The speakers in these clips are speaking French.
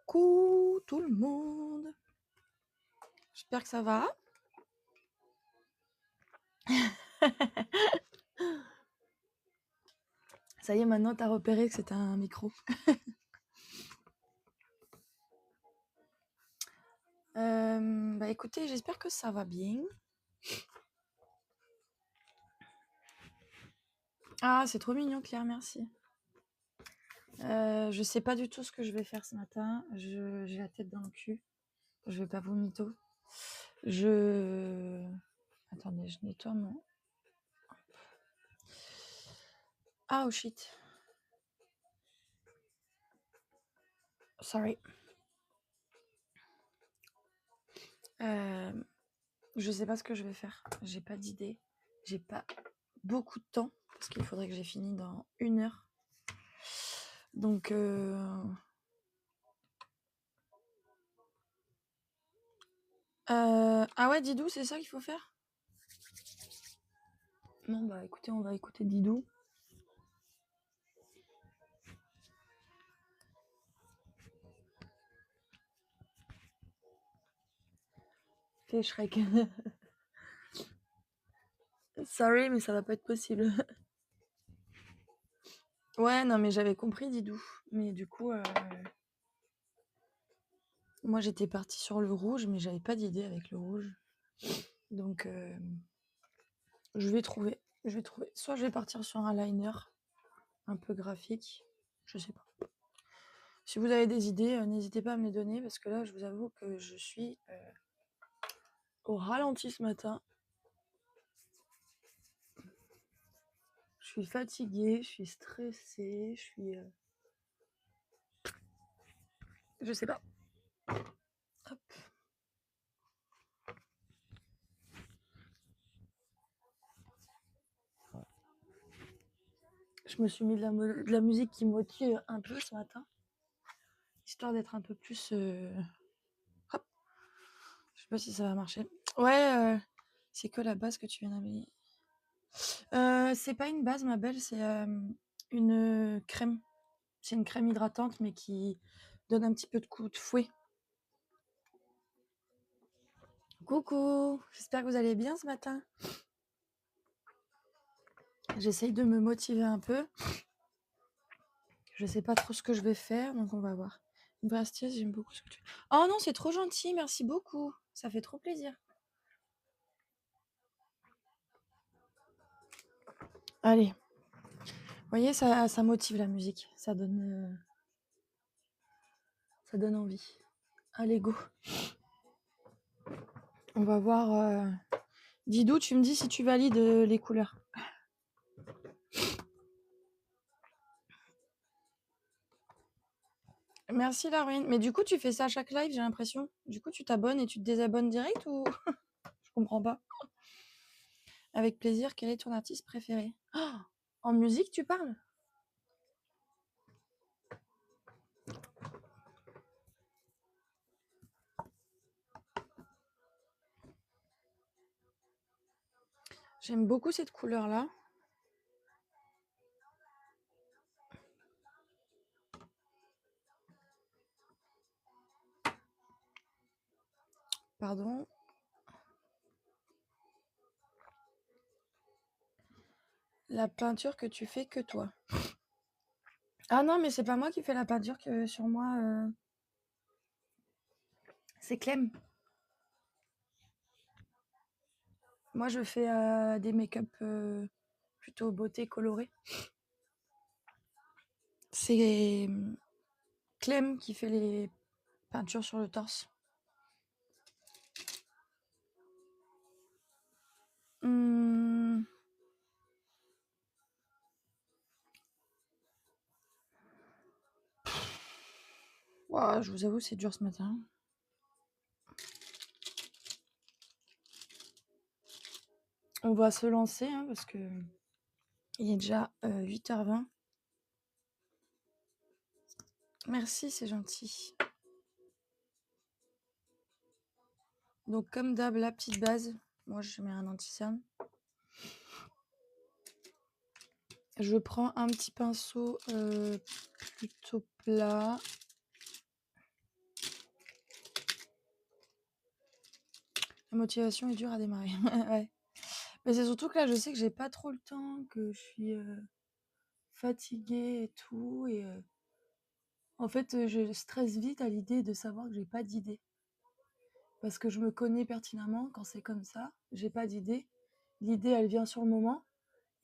Coucou tout le monde. J'espère que ça va. Ça y est, maintenant t'as repéré que c'était un micro. Bah écoutez, j'espère que ça va bien. Ah, c'est trop mignon, Claire, merci. Je sais pas du tout ce que je vais faire ce matin. J'ai la tête dans le cul. Je vais pas vomito. Attendez, je nettoie mon... Ah, oh shit. Sorry. Je sais pas ce que je vais faire. J'ai pas d'idée. J'ai pas beaucoup de temps parce qu'il faudrait que j'ai fini dans 1 heure. Donc ah ouais, Didou, c'est ça qu'il faut faire? Non, bah écoutez, on va écouter Didou. Fais Shrek. Sorry, mais ça va pas être possible. Ouais, non, mais j'avais compris Didou. Mais du coup, moi j'étais partie sur le rouge, mais j'avais pas d'idée avec le rouge. Donc je vais trouver. Soit je vais partir sur un liner un peu graphique. Je sais pas. Si vous avez des idées, n'hésitez pas à me les donner parce que là, je vous avoue que je suis au ralenti ce matin. Je suis fatiguée, je suis stressée, je suis... Je sais pas. Hop. Je me suis mis de la musique qui motive un peu ce matin, histoire d'être un peu plus... Hop. Je sais pas si ça va marcher. Ouais, c'est que la base que tu viens d'amener. C'est pas une base, ma belle, c'est une crème. C'est une crème hydratante, mais qui donne un petit peu de coup de fouet. Coucou, j'espère que vous allez bien ce matin. J'essaye de me motiver un peu. Je sais pas trop ce que je vais faire, donc on va voir. Une vraie astuce, j'aime beaucoup ce que tu... Oh non, c'est trop gentil, merci beaucoup. Ça fait trop plaisir. Allez. Vous voyez, ça motive la musique. Ça donne envie. Allez, go. On va voir... Didou, tu me dis si tu valides les couleurs. Merci Laruine. Mais du coup, tu fais ça à chaque live, j'ai l'impression. Du coup, tu t'abonnes et tu te désabonnes direct ou... Je comprends pas. Avec plaisir, quel est ton artiste préféré? Oh, en musique, tu parles? J'aime beaucoup cette couleur-là. Pardon. La peinture que tu fais que toi. Ah non, mais c'est pas moi qui fais la peinture que sur moi. C'est Clem. Moi, je fais des make-up plutôt beauté colorée. C'est Clem qui fait les peintures sur le torse. Ouah, je vous avoue, c'est dur ce matin. On va se lancer hein, parce que il est déjà 8h20. Merci, c'est gentil. Donc comme d'hab, la petite base. Moi, je mets un anti-cerne. Je prends un petit pinceau plutôt plat. La motivation est dure à démarrer. Ouais. Mais c'est surtout que là, je sais que j'ai pas trop le temps, que je suis fatiguée et tout. Et en fait, je stresse vite à l'idée de savoir que j'ai pas d'idée. Parce que je me connais pertinemment, quand c'est comme ça, j'ai pas d'idée. L'idée, elle vient sur le moment.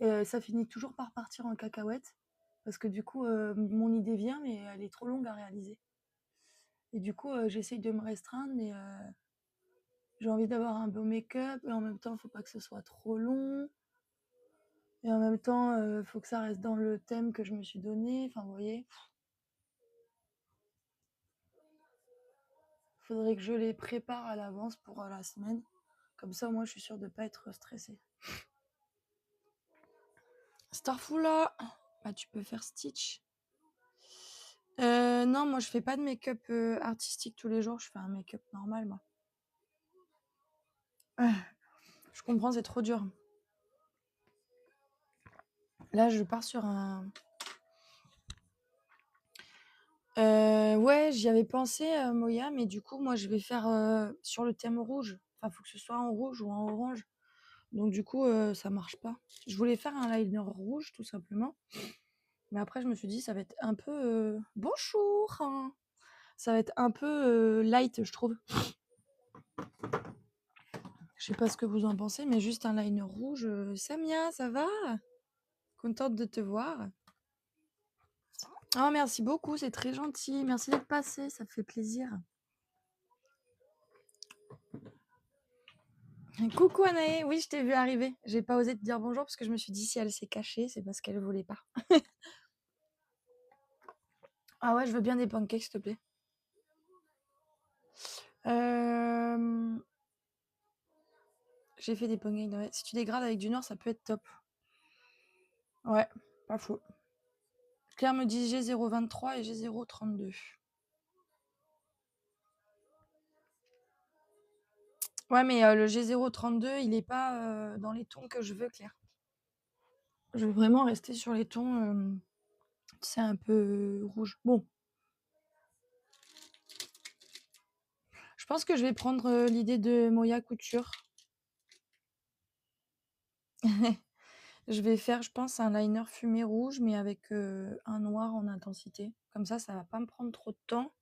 Et ça finit toujours par partir en cacahuète. Parce que du coup, mon idée vient, mais elle est trop longue à réaliser. Et du coup, j'essaye de me restreindre, mais j'ai envie d'avoir un beau make-up. Et en même temps, faut pas que ce soit trop long. Et en même temps, faut que ça reste dans le thème que je me suis donné. Enfin, vous voyez, faudrait que je les prépare à l'avance pour la semaine. Comme ça, moi, je suis sûre de pas être stressée. Starfula, bah, tu peux faire Stitch. Non, moi, je fais pas de make-up artistique tous les jours. Je fais un make-up normal, moi. Je comprends, c'est trop dur. Là, je pars sur un... ouais, j'y avais pensé, Moya, mais du coup, moi, je vais faire sur le thème rouge. Enfin, faut que ce soit en rouge ou en orange. Donc, du coup, ça marche pas. Je voulais faire un liner rouge, tout simplement. Mais après, je me suis dit, ça va être un peu... Bonjour hein. Ça va être un peu light, je trouve. Je sais pas ce que vous en pensez, mais juste un liner rouge. Samia, ça va? Contente de te voir. Oh, merci beaucoup, c'est très gentil. Merci d'être passé, ça me fait plaisir. Coucou Anaë, oui, je t'ai vu arriver. J'ai pas osé te dire bonjour parce que je me suis dit si elle s'est cachée, c'est parce qu'elle voulait pas. Ah ouais, je veux bien des pancakes, s'il te plaît. J'ai fait des pancakes. Ouais. Si tu dégrades avec du noir, ça peut être top. Ouais, pas faux. Claire me dit G023 et G032. Ouais, mais le G032, il est pas dans les tons que je veux, Claire. Je veux vraiment rester sur les tons, c'est un peu rouge. Bon. Je pense que je vais prendre l'idée de Moya Couture. Je vais faire, je pense, un liner fumé rouge, mais avec un noir en intensité. Comme ça va pas me prendre trop de temps.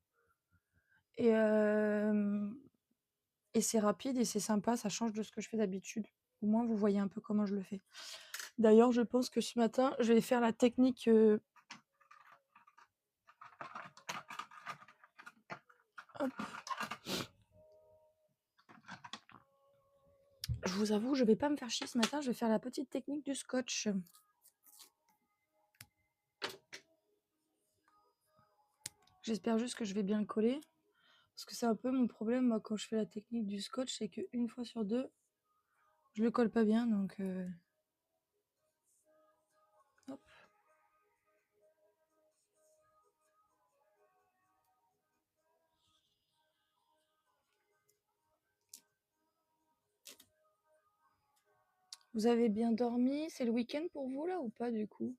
Et c'est rapide et c'est sympa, ça change de ce que je fais d'habitude. Au moins, vous voyez un peu comment je le fais. D'ailleurs, je pense que ce matin, je vais faire la technique... Hop. Je vous avoue, je vais pas me faire chier ce matin, je vais faire la petite technique du scotch. J'espère juste que je vais bien le coller. Parce que c'est un peu mon problème, moi, quand je fais la technique du scotch, c'est qu'une fois sur deux, je le colle pas bien, donc... Hop. Vous avez bien dormi? C'est le week-end pour vous, là, ou pas, du coup?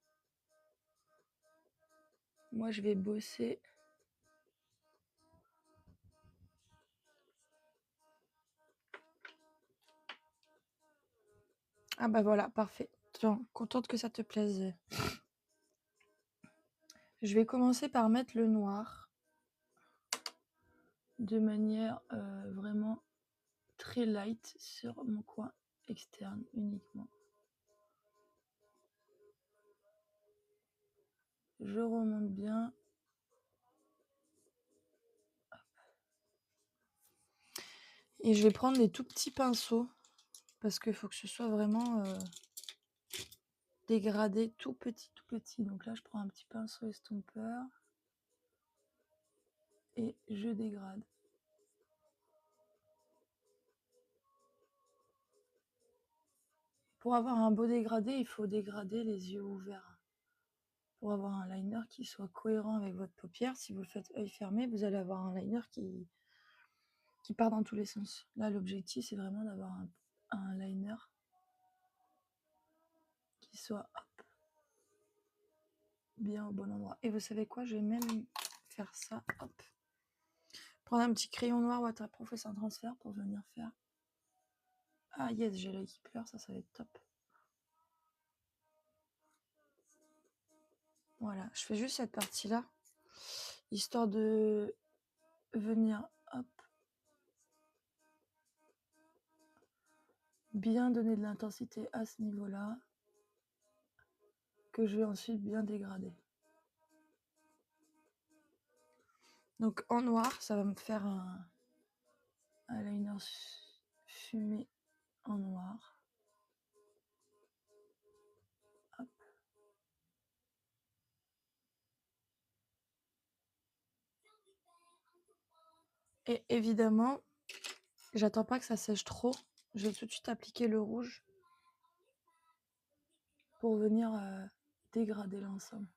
Moi, je vais bosser. Ah bah voilà, parfait. Tiens, contente que ça te plaise. Je vais commencer par mettre le noir de manière vraiment très light sur mon coin externe uniquement. Je remonte bien. Et je vais prendre des tout petits pinceaux parce qu'il faut que ce soit vraiment dégradé tout petit, tout petit. Donc là, je prends un petit pinceau estompeur et je dégrade. Pour avoir un beau dégradé, il faut dégrader les yeux ouverts. Pour avoir un liner qui soit cohérent avec votre paupière, si vous le faites œil fermé, vous allez avoir un liner qui part dans tous les sens. Là, l'objectif, c'est vraiment d'avoir un liner qui soit hop, bien au bon endroit. Et vous savez quoi? Je vais même faire ça, hop. Prendre un petit crayon noir waterproof et sans transfert pour venir faire Ah yes, j'ai l'œil qui pleure, ça va être top. Voilà, je fais juste cette partie-là, histoire de venir, hop, bien donner de l'intensité à ce niveau-là, que je vais ensuite bien dégrader. Donc en noir, ça va me faire un liner fumé en noir. Hop. Et évidemment, j'attends pas que ça sèche trop. Je vais tout de suite appliquer le rouge pour venir dégrader l'ensemble.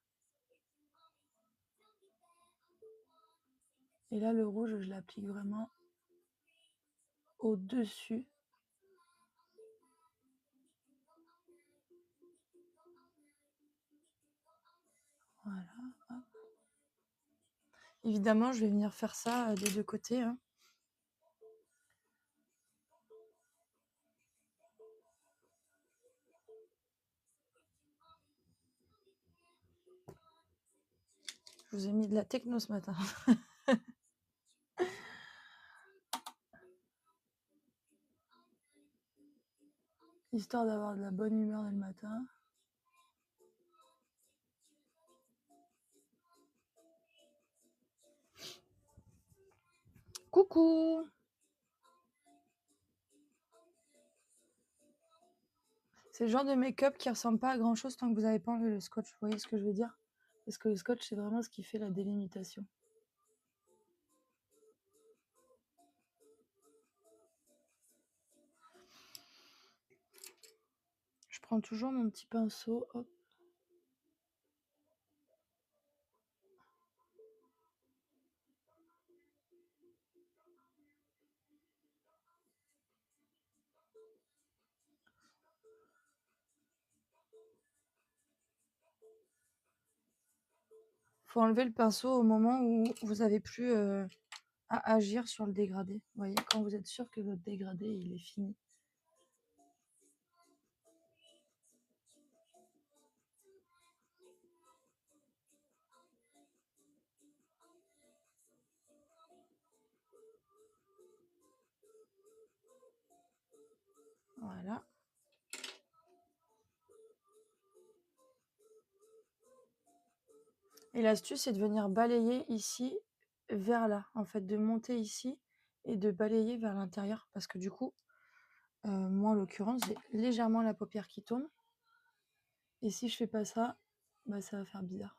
Et là, le rouge, je l'applique vraiment au-dessus. Voilà. Hop. Évidemment, je vais venir faire ça des deux côtés. Hein. Je vous ai mis de la techno ce matin. Histoire d'avoir de la bonne humeur dès le matin. Coucou! C'est le genre de make-up qui ressemble pas à grand chose tant que vous n'avez pas enlevé le scotch. Vous voyez ce que je veux dire? Parce que le scotch, c'est vraiment ce qui fait la délimitation. Je prends toujours mon petit pinceau. Hop. Faut enlever le pinceau au moment où vous avez plus à agir sur le dégradé. Vous voyez, quand vous êtes sûr que votre dégradé il est fini. Voilà. Et l'astuce, c'est de venir balayer ici vers là. En fait, de monter ici et de balayer vers l'intérieur. Parce que du coup, moi en l'occurrence, j'ai légèrement la paupière qui tombe. Et si je fais pas ça, bah, ça va faire bizarre.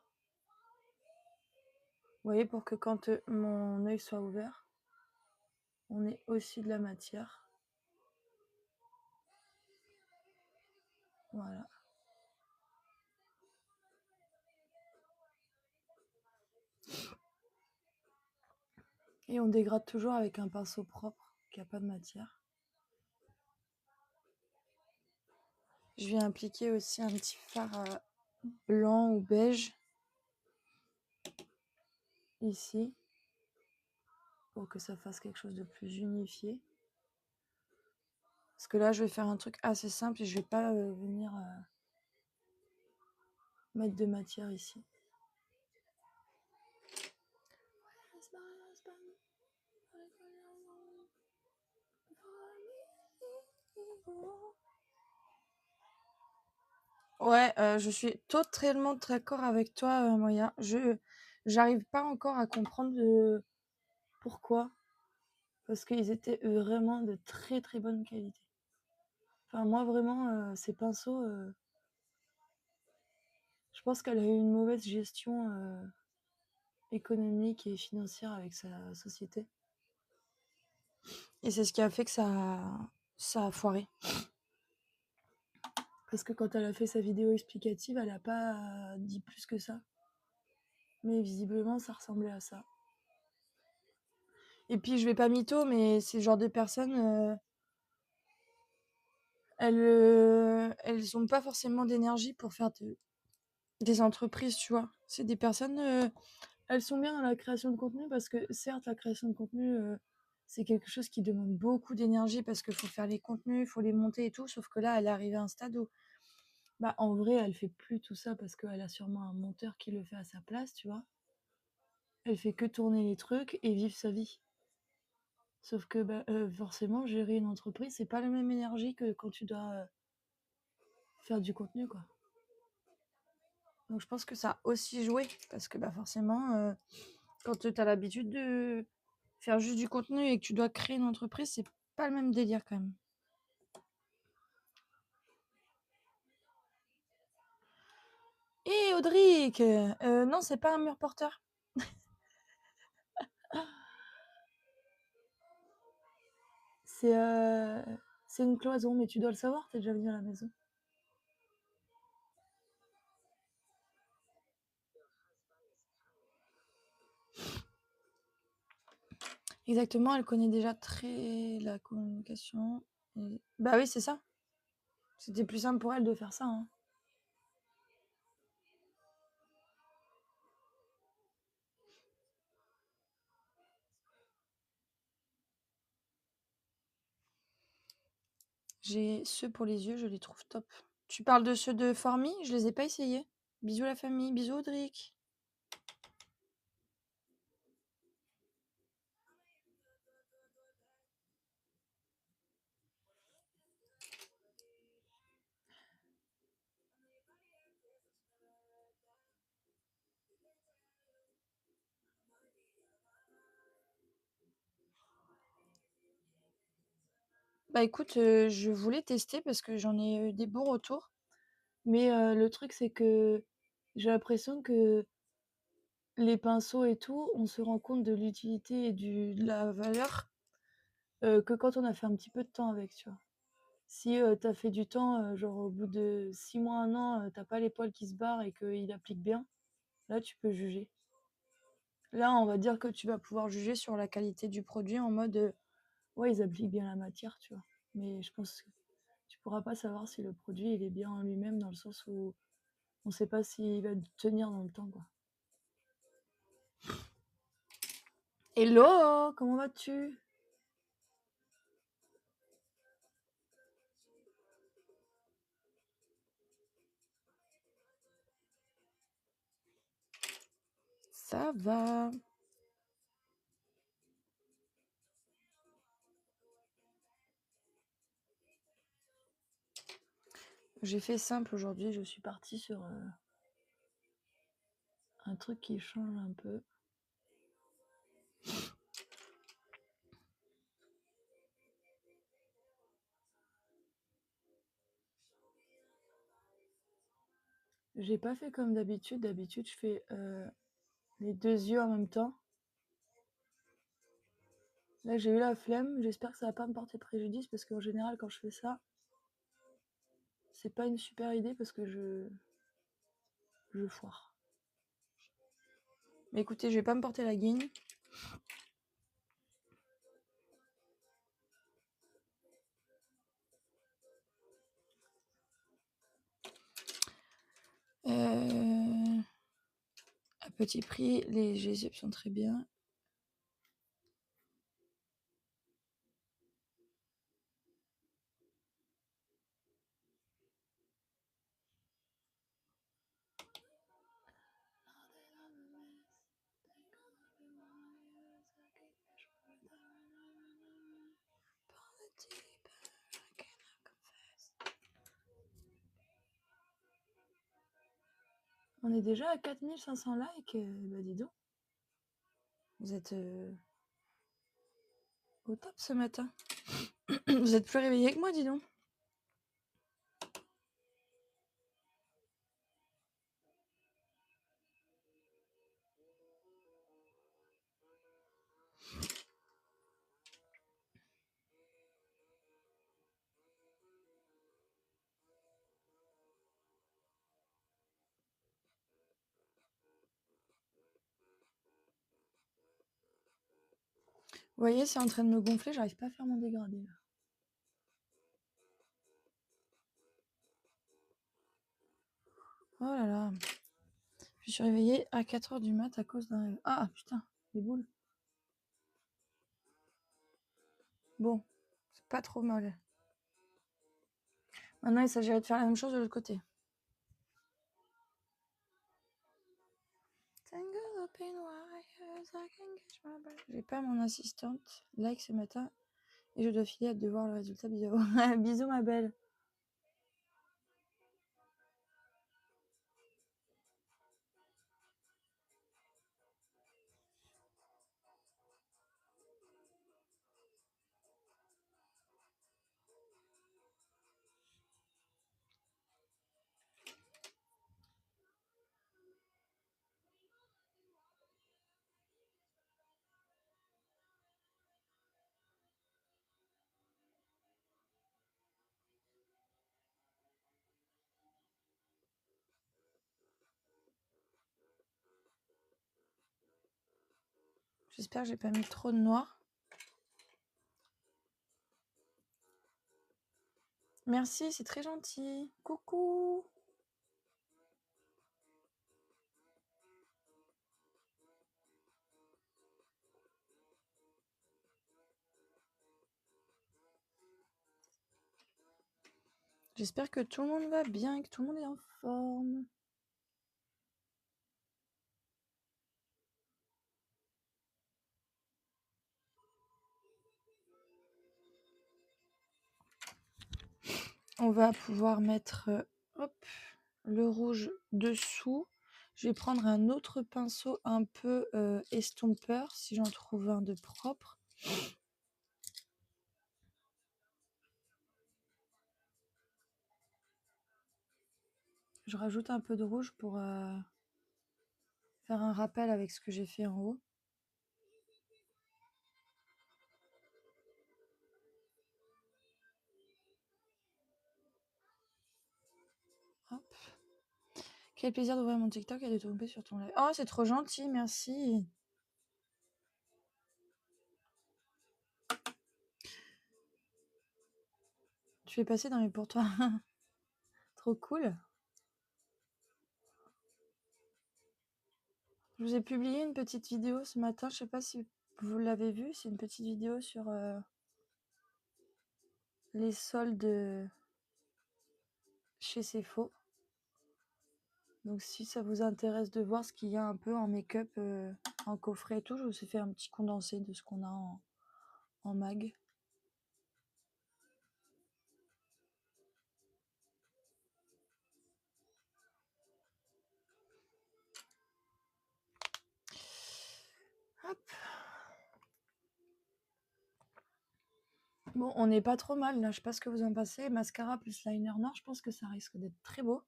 Vous voyez, pour que quand mon œil soit ouvert, on ait aussi de la matière. Voilà. Et on dégrade toujours avec un pinceau propre qui n'a pas de matière. Je viens appliquer aussi un petit fard blanc ou beige ici pour que ça fasse quelque chose de plus unifié. Parce que là, je vais faire un truc assez simple et je vais pas venir mettre de matière ici. Ouais, je suis totalement d'accord avec toi, Moya. J'arrive pas encore à comprendre pourquoi. Parce qu'ils étaient vraiment de très très bonne qualité. Enfin, moi, vraiment, ces pinceaux, je pense qu'elle a eu une mauvaise gestion économique et financière avec sa société. Et c'est ce qui a fait que ça a foiré. Parce que quand elle a fait sa vidéo explicative, elle n'a pas dit plus que ça. Mais visiblement, ça ressemblait à ça. Et puis, je vais pas mytho, mais c'est le genre de personnes, elles ont pas forcément d'énergie pour faire des entreprises, tu vois. C'est des personnes, elles sont bien dans la création de contenu parce que certes, la création de contenu, c'est quelque chose qui demande beaucoup d'énergie parce qu'il faut faire les contenus, il faut les monter et tout. Sauf que là, elle est arrivée à un stade où, bah, en vrai, elle fait plus tout ça parce qu'elle a sûrement un monteur qui le fait à sa place, tu vois. Elle fait que tourner les trucs et vivre sa vie. Sauf que bah, forcément, gérer une entreprise, c'est pas la même énergie que quand tu dois faire du contenu, quoi. Donc je pense que ça a aussi joué parce que bah, forcément, quand tu as l'habitude de faire juste du contenu et que tu dois créer une entreprise, c'est pas le même délire quand même. Et Audric, non, c'est pas un mur porteur. C'est une cloison, mais tu dois le savoir, t'es déjà venu à la maison. Exactement, elle connaît déjà très la communication. Bah oui, c'est ça. C'était plus simple pour elle de faire ça. Hein. J'ai ceux pour les yeux, je les trouve top. Tu parles de ceux de Formy, je les ai pas essayés. Bisous la famille, bisous Audric. Bah écoute, je voulais tester parce que j'en ai eu des bons retours. Mais le truc, c'est que j'ai l'impression que les pinceaux et tout, on se rend compte de l'utilité et de la valeur que quand on a fait un petit peu de temps avec, tu vois. Si t'as fait du temps, genre au bout de 6 mois, 1 an, t'as pas les poils qui se barrent et qu'il applique bien, là tu peux juger. Là, on va dire que tu vas pouvoir juger sur la qualité du produit en mode ouais, ils appliquent bien la matière, tu vois. Mais je pense que tu pourras pas savoir si le produit il est bien en lui-même dans le sens où on sait pas s'il va tenir dans le temps, quoi. Hello, comment vas-tu? Ça va. J'ai fait simple aujourd'hui, je suis partie sur un truc qui change un peu. J'ai pas fait comme d'habitude. D'habitude, je fais les deux yeux en même temps. Là, j'ai eu la flemme. J'espère que ça va pas me porter préjudice parce qu'en général, quand je fais ça, c'est pas une super idée parce que je foire. Mais écoutez, je vais pas me porter la guigne. À petit prix, les G-Zip sont très bien. On est déjà à 4500 likes, bah dis donc. Vous êtes au top ce matin. Vous êtes plus réveillés que moi, dis donc. Vous voyez, c'est en train de me gonfler, j'arrive pas à faire mon dégradé. Là. Oh là là. Je suis réveillée à 4h du mat à cause d'un rêve. Ah putain, les boules. Bon, c'est pas trop mal. Maintenant, il s'agirait de faire la même chose de l'autre côté. J'ai pas mon assistante like ce matin et je dois filer hâte de voir le résultat. Bisous. Bisous ma belle. J'espère que j'ai pas mis trop de noir. Merci, c'est très gentil. Coucou. J'espère que tout le monde va bien, que tout le monde est en forme. On va pouvoir mettre le rouge dessous. Je vais prendre un autre pinceau un peu estompeur, si j'en trouve un de propre. Je rajoute un peu de rouge pour faire un rappel avec ce que j'ai fait en haut. Hop. Quel plaisir d'ouvrir mon TikTok et de tomber sur ton live. Oh, c'est trop gentil, merci. Tu fais passer dans mes pour toi. Trop cool. Je vous ai publié une petite vidéo ce matin. Je sais pas si vous l'avez vue. C'est une petite vidéo sur les soldes chez Cefo. Donc si ça vous intéresse de voir ce qu'il y a un peu en make-up, en coffret et tout, je vous ai fait un petit condensé de ce qu'on a en mag. Hop. Bon, on n'est pas trop mal là, je sais pas ce que vous en pensez. Mascara plus liner noir, je pense que ça risque d'être très beau.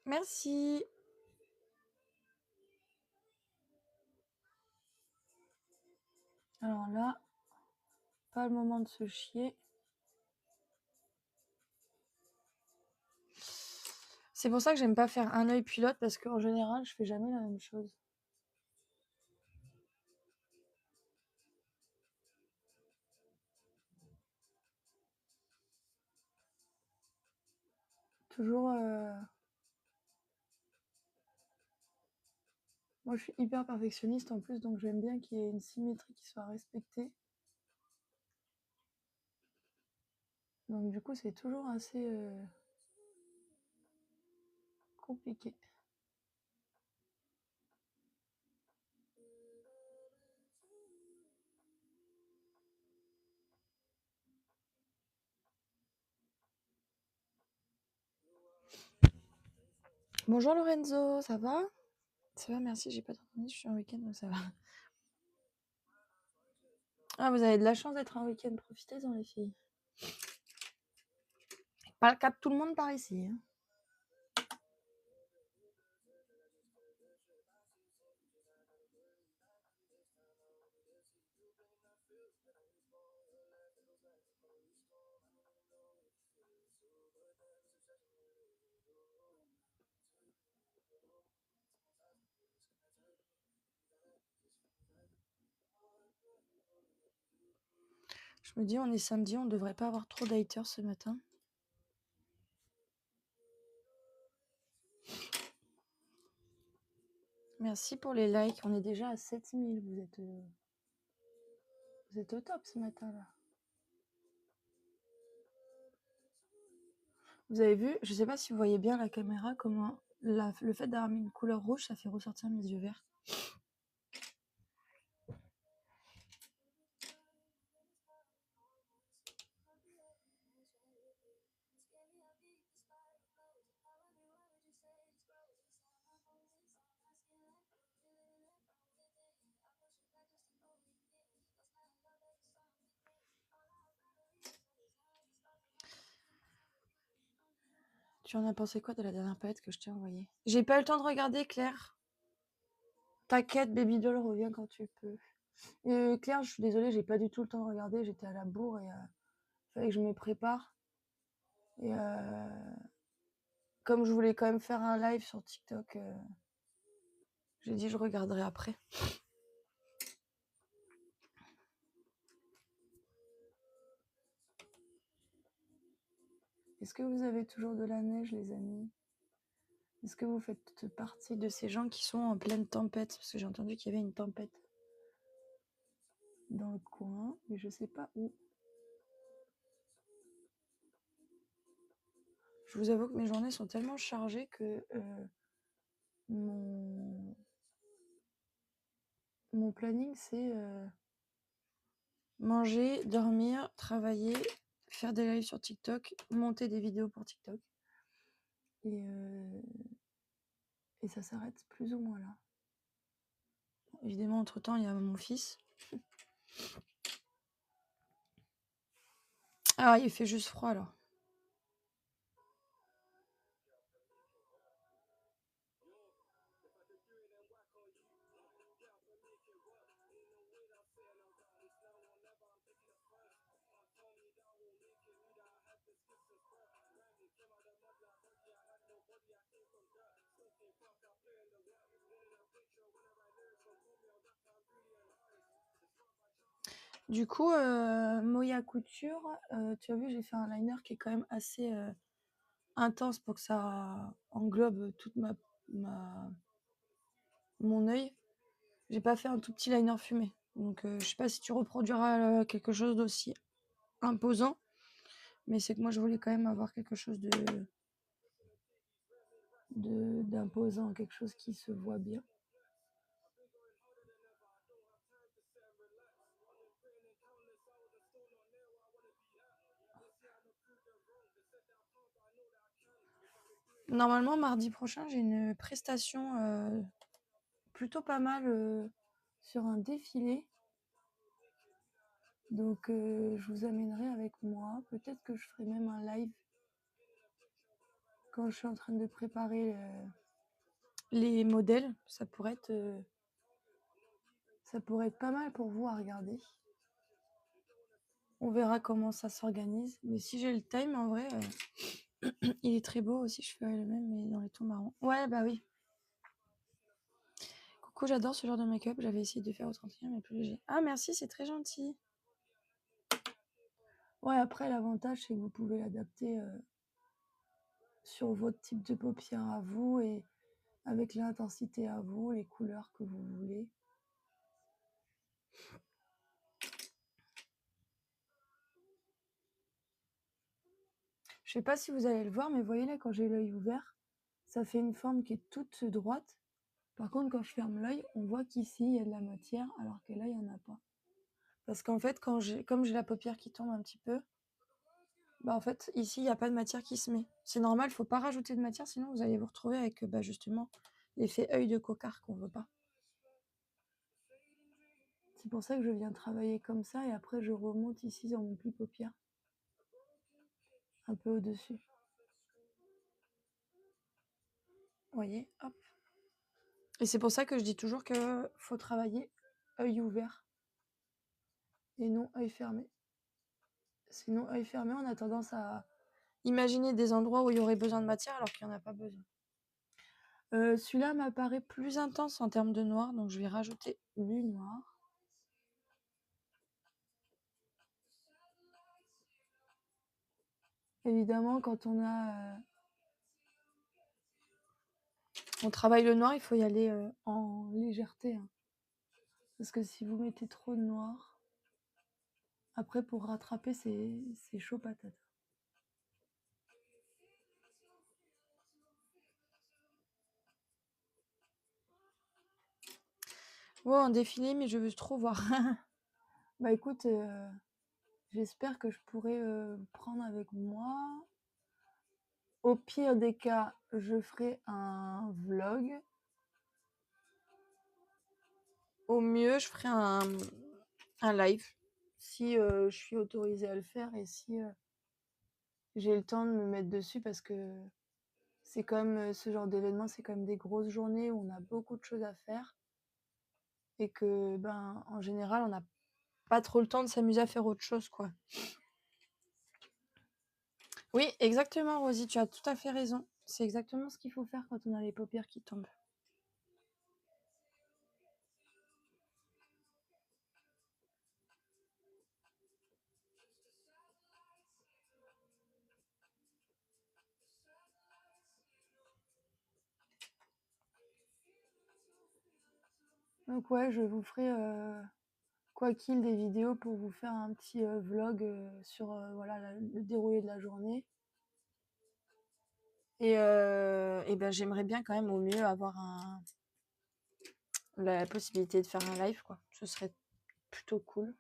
Merci. Alors là, pas le moment de se chier. C'est pour ça que j'aime pas faire un œil puis l'autre, parce qu'en général, je fais jamais la même chose. Toujours... Moi, je suis hyper perfectionniste en plus, donc j'aime bien qu'il y ait une symétrie qui soit respectée. Donc du coup, c'est toujours assez compliqué. Bonjour Lorenzo, ça va? Ça va, merci, j'ai pas entendu, je suis en week-end, donc ça va. Ah, vous avez de la chance d'être en week-end, profitez-en les filles. Pas le cas de tout le monde par ici. Hein. Je me dis, on est samedi, on devrait pas avoir trop d'haters ce matin. Merci pour les likes. On est déjà à 7000. Vous êtes au top ce matin-là. Vous avez vu, je sais pas si vous voyez bien la caméra, comment le fait d'avoir mis une couleur rouge, ça fait ressortir mes yeux verts. Tu en as pensé quoi de la dernière palette que je t'ai envoyée? J'ai pas eu le temps de regarder, Claire. T'inquiète, baby doll, reviens quand tu peux. Claire, je suis désolée, j'ai pas du tout le temps de regarder. J'étais à la bourre et fallait que je me prépare. Et comme je voulais quand même faire un live sur TikTok, j'ai dit je regarderai après. Est-ce que vous avez toujours de la neige, les amis? Est-ce que vous faites partie de ces gens qui sont en pleine tempête? Parce que j'ai entendu qu'il y avait une tempête dans le coin, mais je sais pas où. Je vous avoue que mes journées sont tellement chargées que mon planning, c'est manger, dormir, travailler, faire des lives sur TikTok, monter des vidéos pour TikTok. Et ça s'arrête plus ou moins là. Évidemment, entre-temps, il y a mon fils. Ah, il fait juste froid, là. Du coup, Moya Couture, tu as vu, j'ai fait un liner qui est quand même assez intense pour que ça englobe toute mon œil. J'ai pas fait un tout petit liner fumé. Donc, je sais pas si tu reproduiras quelque chose d'aussi imposant. Mais c'est que moi, je voulais quand même avoir quelque chose d'imposant, quelque chose qui se voit bien. Normalement, mardi prochain, j'ai une prestation plutôt pas mal sur un défilé. Donc, je vous amènerai avec moi. Peut-être que je ferai même un live quand je suis en train de préparer les modèles. Ça pourrait être pas mal pour vous à regarder. On verra comment ça s'organise. Mais si j'ai le time, en vrai, il est très beau aussi. Je ferai le même, mais dans les tons marrons. Ouais, bah oui. Coucou, j'adore ce genre de make-up. J'avais essayé de faire au 31, mais plus léger. Ah, merci, c'est très gentil. Ouais, après, l'avantage, c'est que vous pouvez l'adapter sur votre type de paupières à vous et avec l'intensité à vous, les couleurs que vous voulez. Je sais pas si vous allez le voir, mais voyez là, quand j'ai l'œil ouvert, ça fait une forme qui est toute droite. Par contre, quand je ferme l'œil, on voit qu'ici, il y a de la matière, alors que là, il n'y en a pas. Parce qu'en fait, comme j'ai la paupière qui tombe un petit peu, bah en fait, ici, il n'y a pas de matière qui se met. C'est normal, il ne faut pas rajouter de matière, sinon vous allez vous retrouver avec justement l'effet œil de cocard qu'on veut pas. C'est pour ça que je viens travailler comme ça et après je remonte ici dans mon pli paupière. Un peu au-dessus. Vous voyez, hop. Et c'est pour ça que je dis toujours qu'il faut travailler œil ouvert et non œil fermé. Sinon, œil fermé, on a tendance à imaginer des endroits où il y aurait besoin de matière alors qu'il n'y en a pas besoin. Celui-là m'apparaît plus intense en termes de noir, donc je vais rajouter du noir. Évidemment, quand on travaille le noir, il faut y aller en légèreté, hein. Parce que si vous mettez trop de noir, après pour rattraper, c'est chaud patate. Ouais, un défilé, mais je veux trop voir. Bah écoute, j'espère que je pourrai prendre avec moi. Au pire des cas, je ferai un vlog. Au mieux, je ferai un live si je suis autorisée à le faire et si j'ai le temps de me mettre dessus parce que c'est quand même ce genre d'événement, c'est quand même des grosses journées où on a beaucoup de choses à faire et que ben en général on n'a pas trop le temps de s'amuser à faire autre chose quoi. Oui, exactement Rosie, tu as tout à fait raison. C'est exactement ce qu'il faut faire quand on a les paupières qui tombent. Donc ouais, je vous ferai quoi qu'il des vidéos pour vous faire un petit vlog sur voilà le déroulé de la journée. Et ben j'aimerais bien quand même au mieux avoir la possibilité de faire un live quoi. Ce serait plutôt cool.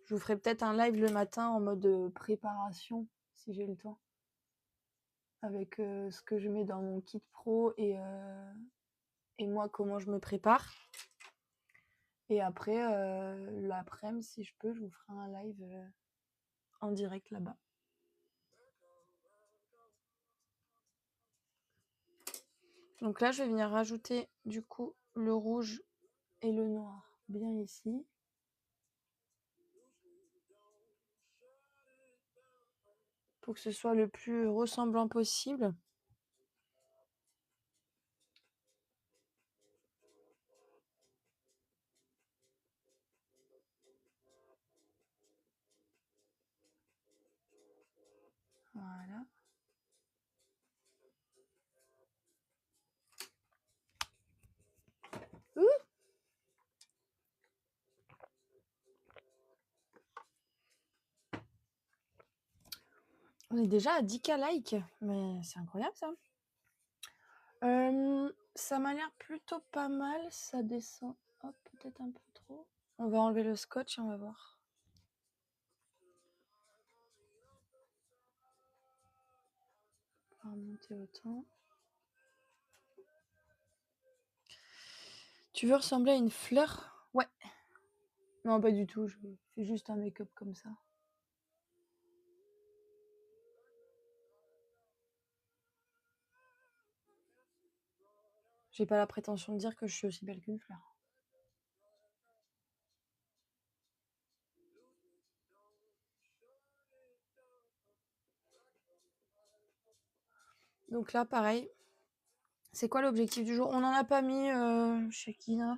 Je vous ferai peut-être un live le matin en mode préparation si j'ai le temps. Avec ce que je mets dans mon kit pro et moi comment je me prépare. Et après, l'après-midi, si je peux, je vous ferai un live en direct là-bas. Donc là, je vais venir rajouter du coup le rouge et le noir bien ici. Pour que ce soit le plus ressemblant possible. Voilà. On est déjà à 10K likes, mais c'est incroyable ça. Ça m'a l'air plutôt pas mal, ça descend. Hop, peut-être un peu trop. On va enlever le scotch et on va voir. On va remonter autant. Tu veux ressembler à une fleur? Ouais. Non, pas du tout, je fais juste un make-up comme ça. J'ai pas la prétention de dire que je suis aussi belle qu'une fleur. Donc là, pareil. C'est quoi l'objectif du jour? On n'en a pas mis chez Kina.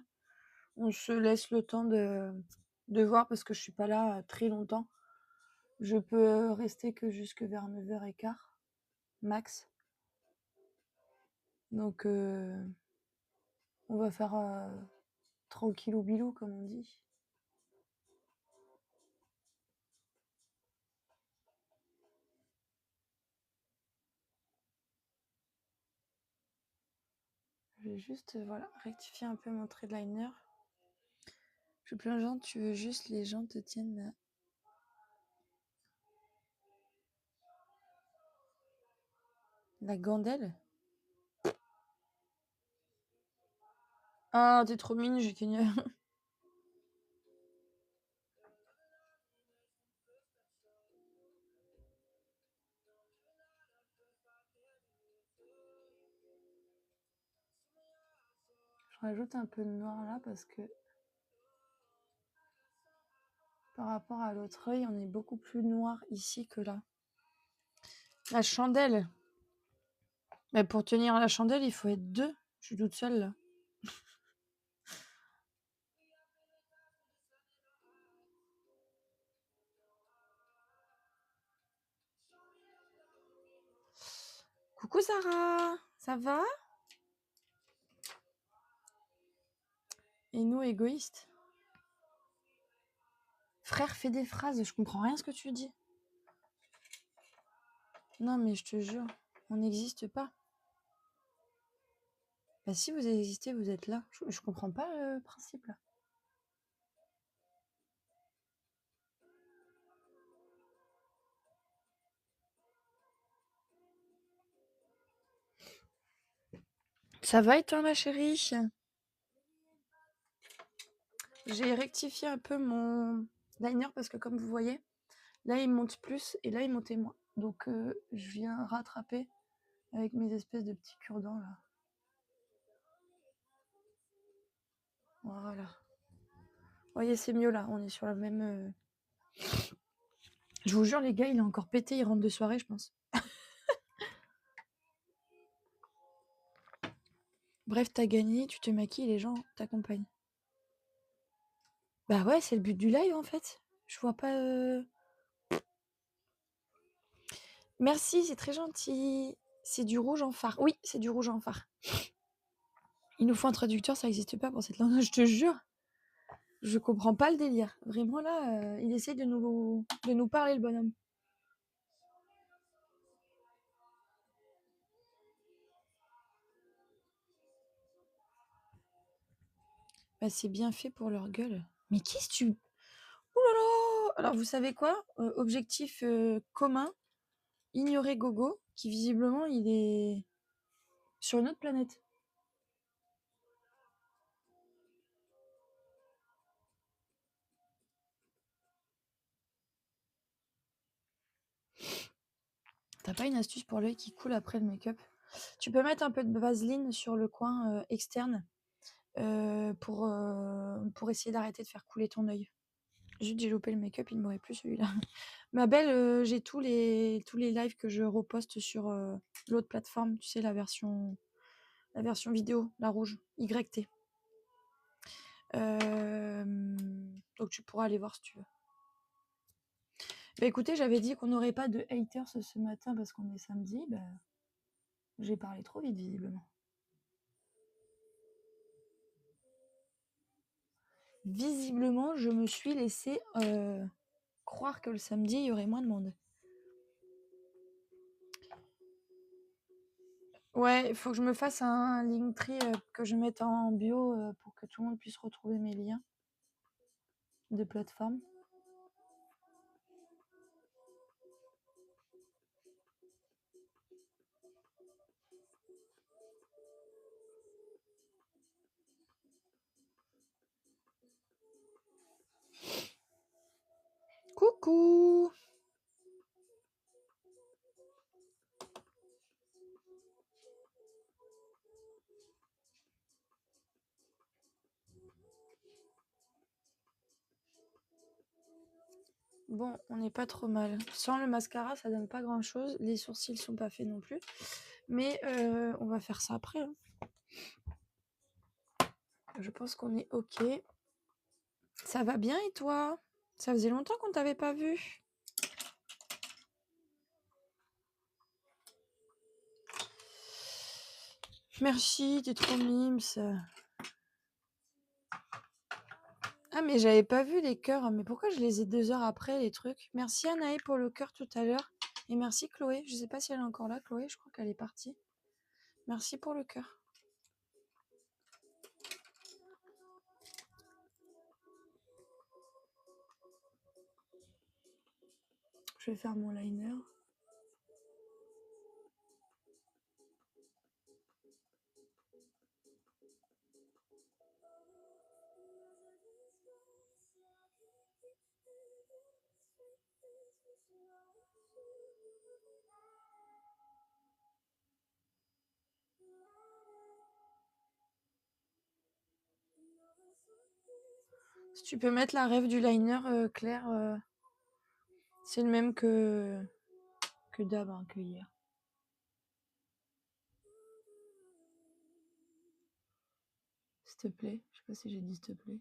On se laisse le temps de voir parce que je suis pas là très longtemps. Je peux rester que jusque vers 9h15 max. Donc on va faire tranquillou bilou comme on dit. Je vais juste voilà, rectifier un peu mon trait de liner. Je suis plein de gens, tu veux juste les gens te tiennent la gandelle. Ah, t'es trop mine, j'ai qu'une. Je rajoute un peu de noir là parce que par rapport à l'autre œil, on est beaucoup plus noir ici que là. La chandelle. Mais pour tenir la chandelle, il faut être deux. Je suis toute seule là. Coucou Sarah, ça va? Et nous, égoïstes. Frère, fais des phrases, je comprends rien ce que tu dis. Non, mais je te jure, on n'existe pas. Bah si vous existez, vous êtes là. Je comprends pas le principe là. Ça va et toi, ma chérie? J'ai rectifié un peu mon liner parce que comme vous voyez, là il monte plus et là il montait moins. Donc je viens rattraper avec mes espèces de petits cure-dents là. Voilà. Vous voyez, c'est mieux là, on est sur la même... Je vous jure les gars, il est encore pété, il rentre de soirée je pense. Bref, t'as gagné, tu te maquilles, les gens t'accompagnent. Bah ouais, c'est le but du live en fait. Je vois pas... Merci, c'est très gentil. C'est du rouge en phare. Oui, c'est du rouge en phare. Il nous faut un traducteur, ça n'existe pas pour cette langue, je te jure. Je comprends pas le délire. Vraiment là, il essaye de nous parler le bonhomme. Bah, c'est bien fait pour leur gueule. Mais qu'est-ce que tu... Ouh là là! Alors vous savez quoi? Objectif commun, ignorer Gogo, qui visiblement il est sur une autre planète. T'as pas une astuce pour l'œil qui coule après le make-up? Tu peux mettre un peu de vaseline sur le coin externe pour essayer d'arrêter de faire couler ton œil. Juste, j'ai loupé le make-up, il ne m'aurait plus celui-là. Ma belle, j'ai tous les lives que je reposte sur l'autre plateforme, tu sais, la version vidéo, la rouge, YT. Donc tu pourras aller voir si tu veux. Bah écoutez, j'avais dit qu'on n'aurait pas de haters ce matin parce qu'on est samedi. Bah, j'ai parlé trop vite, visiblement. Visiblement, je me suis laissé croire que le samedi, il y aurait moins de monde. Ouais, il faut que je me fasse un Linktree que je mette en bio pour que tout le monde puisse retrouver mes liens de plateforme. Coucou! Bon, on n'est pas trop mal. Sans le mascara, ça donne pas grand chose. Les sourcils sont pas faits non plus. Mais on va faire ça après. Hein. Je pense qu'on est ok. Ça va bien et toi? Ça faisait longtemps qu'on t'avait pas vu. Merci, t'es trop mimes. Ah mais j'avais pas vu les cœurs. Mais pourquoi je les ai 2 heures après les trucs? Merci Anaë pour le cœur tout à l'heure. Et merci Chloé. Je sais pas si elle est encore là, Chloé. Je crois qu'elle est partie. Merci pour le cœur. Je vais faire mon liner. Si tu peux mettre la rêve du liner, Claire, c'est le même que d'hab, hein, que hier. S'il te plaît. Je sais pas si j'ai dit s'il te plaît.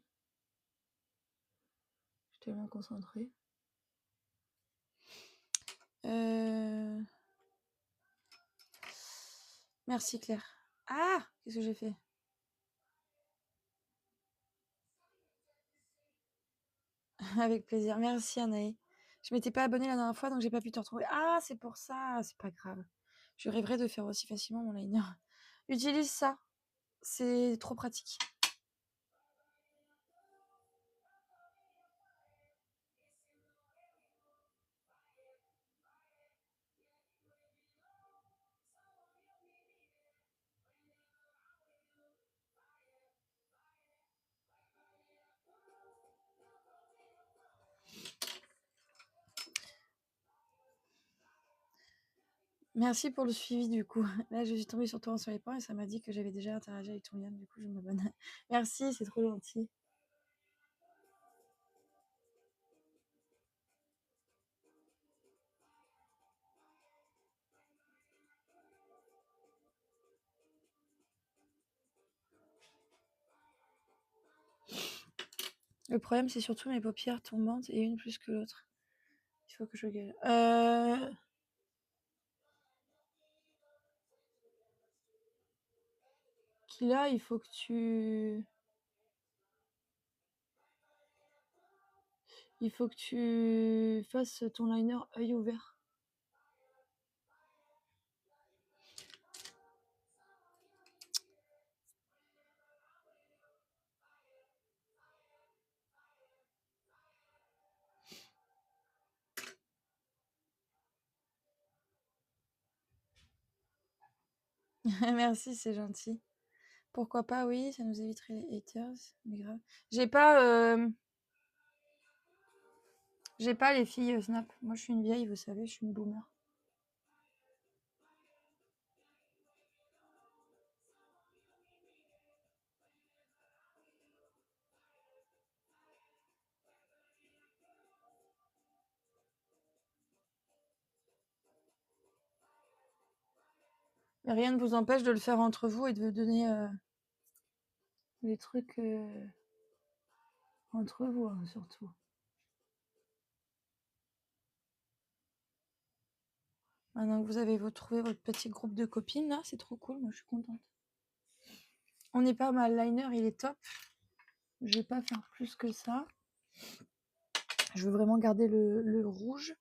Je suis tellement concentrée. Merci Claire. Ah, qu'est-ce que j'ai fait? Avec plaisir. Merci Anaï. Je m'étais pas abonnée la dernière fois, donc j'ai pas pu te retrouver. Ah, c'est pour ça, c'est pas grave. Je rêverais de faire aussi facilement mon liner. Utilise ça, c'est trop pratique. Merci pour le suivi du coup. Là, je suis tombée sur toi sur les points et ça m'a dit que j'avais déjà interagi avec ton lien, du coup je m'abonne. Merci, c'est trop gentil. Le problème, c'est surtout mes paupières tombantes et une plus que l'autre. Il faut que je gueule. Kila, il faut que tu... Il faut que tu fasses ton liner œil ouvert. Merci, c'est gentil. Pourquoi pas, oui, ça nous éviterait les haters, mais grave. J'ai pas les filles Snap. Moi, je suis une vieille, vous savez, je suis une boomer. Mais rien ne vous empêche de le faire entre vous et de vous donner des trucs entre vous, hein, surtout. Maintenant que vous avez trouvé votre petit groupe de copines, là, c'est trop cool, moi je suis contente. On est pas mal, liner, il est top. Je vais pas faire plus que ça. Je veux vraiment garder le rouge.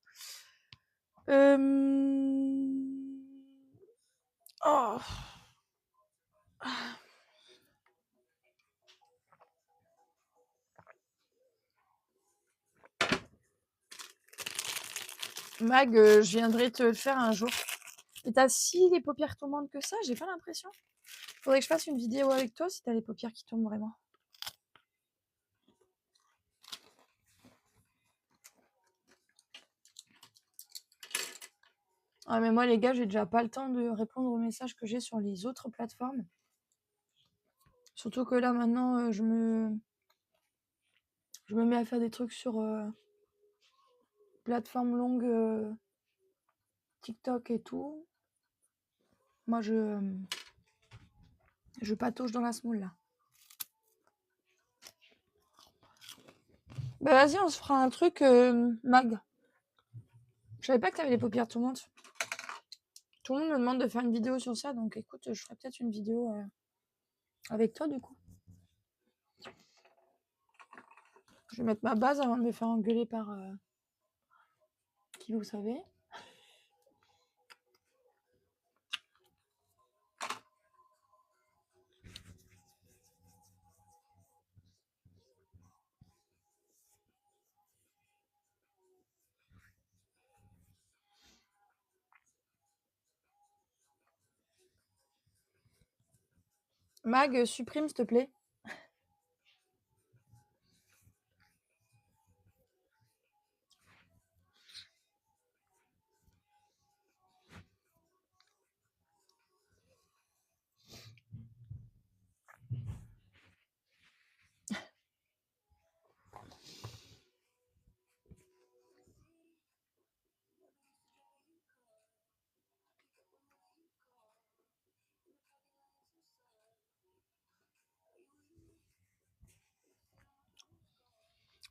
Oh. Mag, je viendrai te le faire un jour. Et t'as si les paupières tombantes que ça? J'ai pas l'impression. Faudrait que je fasse une vidéo avec toi si t'as les paupières qui tombent vraiment. Ah mais moi les gars, j'ai déjà pas le temps de répondre aux messages que j'ai sur les autres plateformes. Surtout que là maintenant, je me mets à faire des trucs sur plateforme longue, TikTok et tout. Moi je patauge dans la semoule là. Bah vas-y, on se fera un truc, Mag. Je savais pas que t'avais les paupières tombantes. Tout le monde me demande de faire une vidéo sur ça, donc écoute, je ferai peut-être une vidéo avec toi du coup. Je vais mettre ma base avant de me faire engueuler par qui vous savez. Mag, supprime s'il te plaît.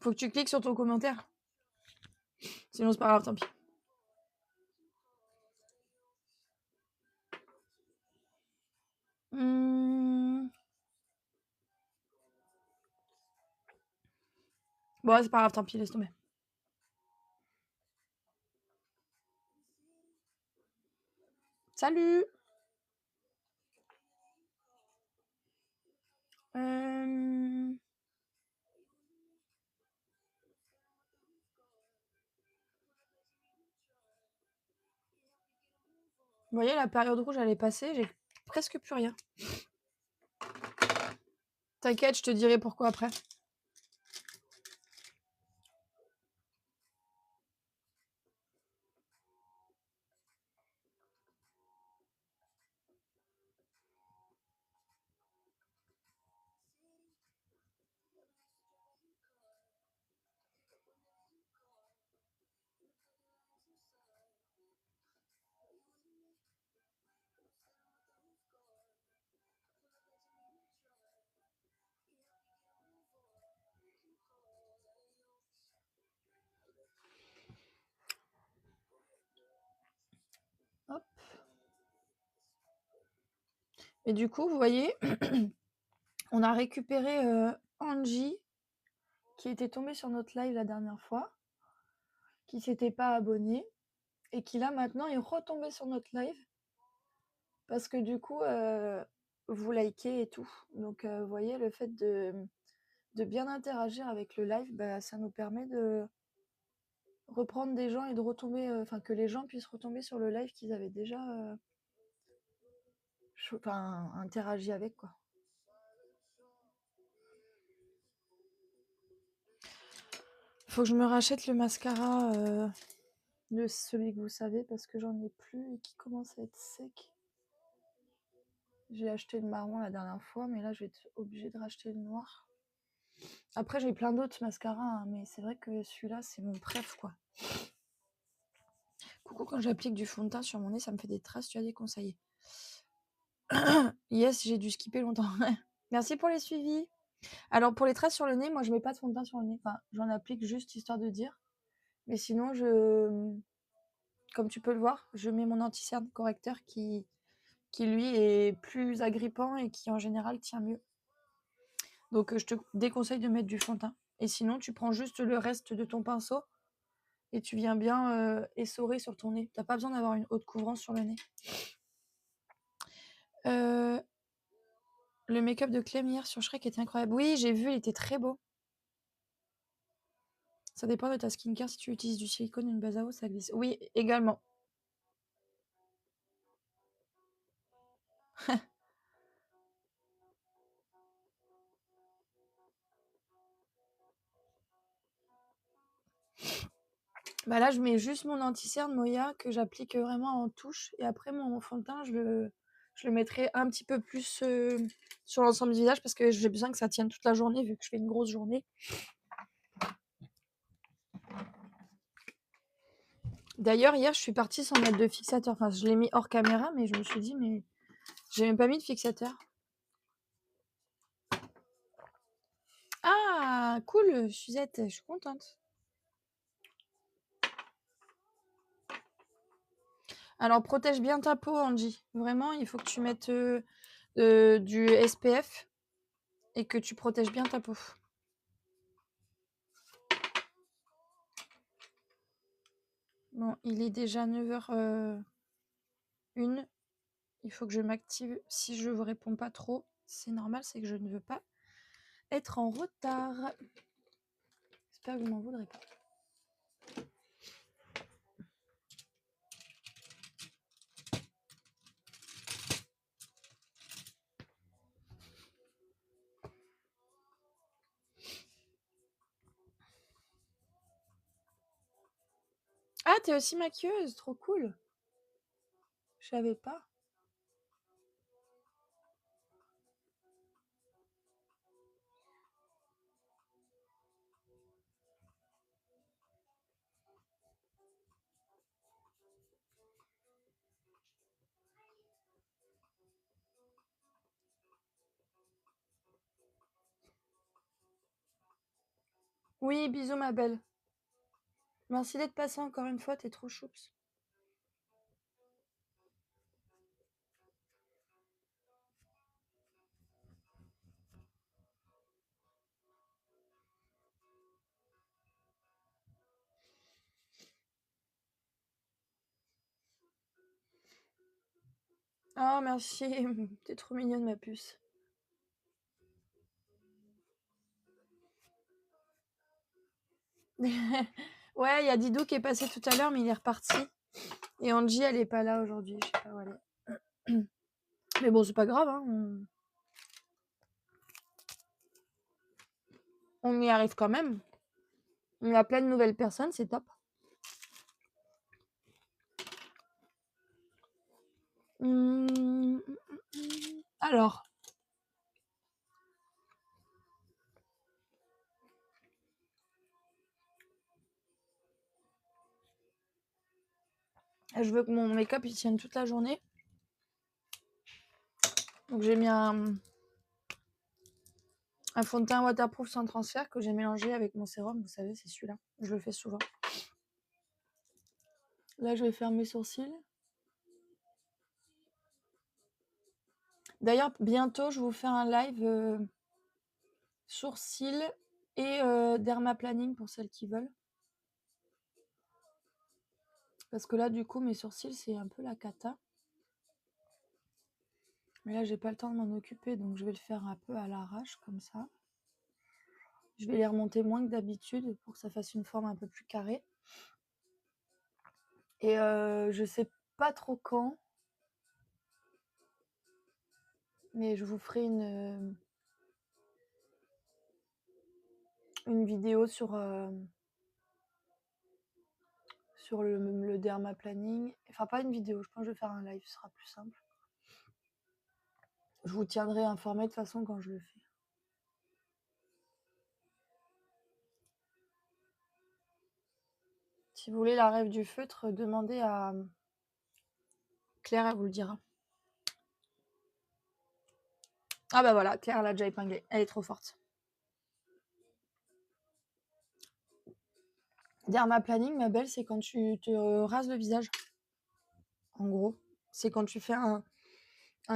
Faut que tu cliques sur ton commentaire. Sinon c'est pas grave, tant pis. Bon, c'est pas grave, tant pis, laisse tomber. Salut. Vous voyez, la période rouge, elle est passée, j'ai presque plus rien. T'inquiète, je te dirai pourquoi après. Hop. Et du coup, vous voyez, on a récupéré Angie, qui était tombée sur notre live la dernière fois, qui s'était pas abonné, et qui là maintenant est retombé sur notre live, parce que du coup, vous likez et tout. Donc, vous voyez, le fait de bien interagir avec le live, bah, ça nous permet de reprendre des gens et de retomber, enfin que les gens puissent retomber sur le live qu'ils avaient déjà interagi avec, quoi. Faut que je me rachète le mascara, celui que vous savez, parce que j'en ai plus et qui commence à être sec. J'ai acheté le marron la dernière fois, mais là je vais être obligée de racheter le noir. Après j'ai plein d'autres mascaras, hein, mais c'est vrai que celui-là c'est mon préf, quoi. Coucou, quand j'applique du fond de teint sur mon nez, ça me fait des traces, tu as des conseils? Yes, j'ai dû skipper longtemps. Merci pour les suivis. Alors pour les traces sur le nez, moi je mets pas de fond de teint sur le nez. Enfin, j'en applique juste histoire de dire. Mais sinon, comme tu peux le voir, je mets mon anti-cerne correcteur qui lui est plus agrippant et qui en général tient mieux. Donc je te déconseille de mettre du fond de teint. Et sinon, tu prends juste le reste de ton pinceau et tu viens bien essorer sur ton nez. T'as pas besoin d'avoir une haute couvrance sur le nez. Le make-up de Clem hier sur Shrek était incroyable. Oui, j'ai vu, il était très beau. Ça dépend de ta skincare. Si tu utilises du silicone ou une base à eau, ça glisse. Oui, également. Bah là, je mets juste mon anti-cerne Moya que j'applique vraiment en touche. Et après, mon fond de teint, je le mettrai un petit peu plus sur l'ensemble du visage parce que j'ai besoin que ça tienne toute la journée vu que je fais une grosse journée. D'ailleurs, hier, je suis partie sans mettre de fixateur. Enfin, je l'ai mis hors caméra, mais je me suis dit, mais j'ai même pas mis de fixateur. Ah, cool, Suzette, je suis contente. Alors, protège bien ta peau, Angie. Vraiment, il faut que tu mettes du SPF et que tu protèges bien ta peau. Bon, il est déjà 9h01. Il faut que je m'active. Si je vous réponds pas trop, c'est normal, c'est que je ne veux pas être en retard. J'espère que vous m'en voudrez pas. Ah, t'es aussi maquilleuse, trop cool. Je savais pas. Oui, bisous ma belle. Merci d'être passée encore une fois, t'es trop choups. Oh, merci. T'es trop mignonne, ma puce. Ouais, il y a Didou qui est passé tout à l'heure, mais il est reparti. Et Angie, elle est pas là aujourd'hui. Je sais pas où elle est. Mais bon, c'est pas grave. Hein. On y arrive quand même. On a plein de nouvelles personnes, c'est top. Alors. Je veux que mon make-up il tienne toute la journée. Donc j'ai mis un fond de teint waterproof sans transfert que j'ai mélangé avec mon sérum. Vous savez, c'est celui-là. Je le fais souvent. Là, je vais faire mes sourcils. D'ailleurs, bientôt, je vous fais un live sourcils et dermaplaning pour celles qui veulent. Parce que là, du coup, mes sourcils, c'est un peu la cata. Mais là, j'ai pas le temps de m'en occuper, donc je vais le faire un peu à l'arrache, comme ça. Je vais les remonter moins que d'habitude pour que ça fasse une forme un peu plus carrée. Et je sais pas trop quand, mais je vous ferai une vidéo sur le dermaplaning. Enfin, pas une vidéo, je pense que je vais faire un live, ce sera plus simple. Je vous tiendrai informé de toute façon quand je le fais. Si vous voulez la rêve du feutre, demandez à Claire, elle vous le dira. Ah bah voilà, Claire l'a déjà épinglée, elle est trop forte. Dermaplaning, ma belle, c'est quand tu te rases le visage. En gros, c'est quand tu fais un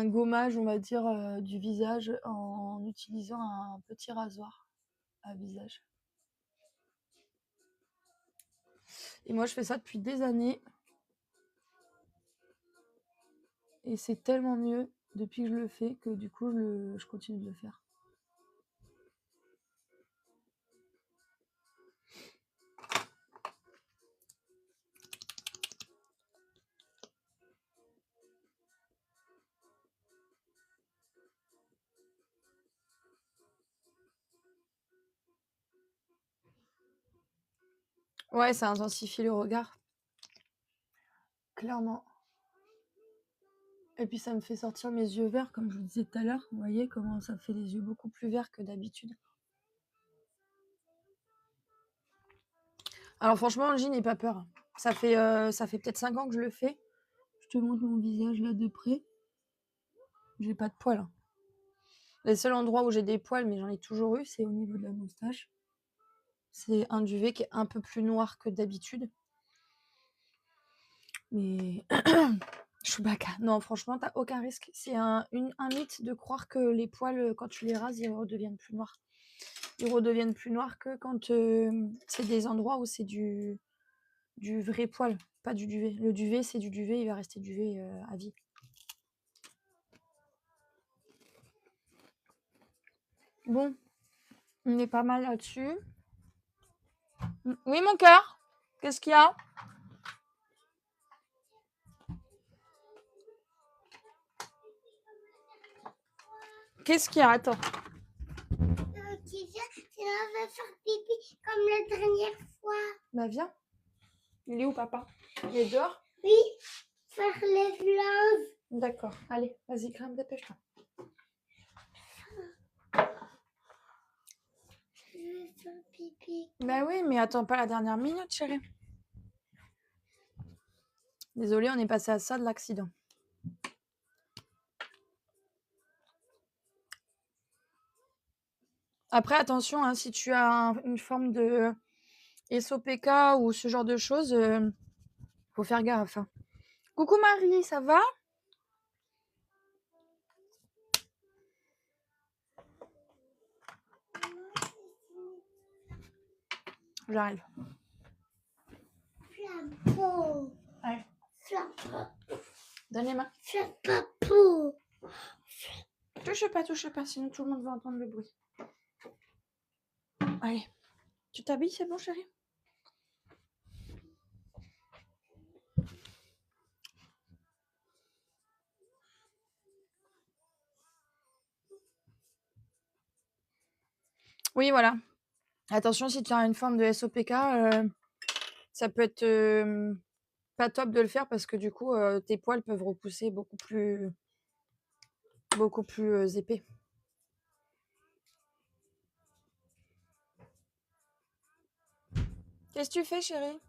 gommage, on va dire, du visage en utilisant un petit rasoir à visage. Et moi, je fais ça depuis des années. Et c'est tellement mieux depuis que je le fais que du coup, je continue de le faire. Ouais, ça intensifie le regard. Clairement. Et puis ça me fait sortir mes yeux verts, comme je vous disais tout à l'heure. Vous voyez comment ça fait les yeux beaucoup plus verts que d'habitude. Alors franchement, Angie, n'aie pas peur. Ça fait peut-être 5 ans que je le fais. Je te montre mon visage là de près. J'ai pas de poils. Hein. Le seul endroit où j'ai des poils, mais j'en ai toujours eu, c'est au niveau de la moustache. C'est un duvet qui est un peu plus noir que d'habitude. Mais Chewbacca. Non, franchement, t'as aucun risque. C'est un mythe de croire que les poils, quand tu les rases, ils redeviennent plus noirs. Ils redeviennent plus noirs que quand c'est des endroits où c'est du vrai poil, pas du duvet. Le duvet, c'est du duvet, il va rester duvet à vie. Bon, on est pas mal là-dessus. Oui, mon cœur, qu'est-ce qu'il y a? Qu'est-ce qu'il y a? Attends. Sinon, on va faire pipi comme la dernière fois. Bah viens. Il est où, papa? Il est dehors? Oui, faire les vlogs. D'accord. Allez, vas-y, crème, dépêche-toi. Je veux faire pipi. Bah oui, mais attends pas la dernière minute, chérie. Désolée, on est passé à ça de l'accident. Après, attention, hein, si tu as une forme de SOPK ou ce genre de choses, faut faire gaffe. Hein. Coucou Marie, ça va? J'arrive. Flambeau. Allez. Flambeau. Donne les mains. Fais pas pour. Touche pas, sinon tout le monde va entendre le bruit. Allez, tu t'habilles, c'est bon, chérie? Oui, voilà. Attention, si tu as une forme de SOPK, ça peut être pas top de le faire parce que du coup, tes poils peuvent repousser beaucoup plus épais. Qu'est-ce que tu fais, chérie?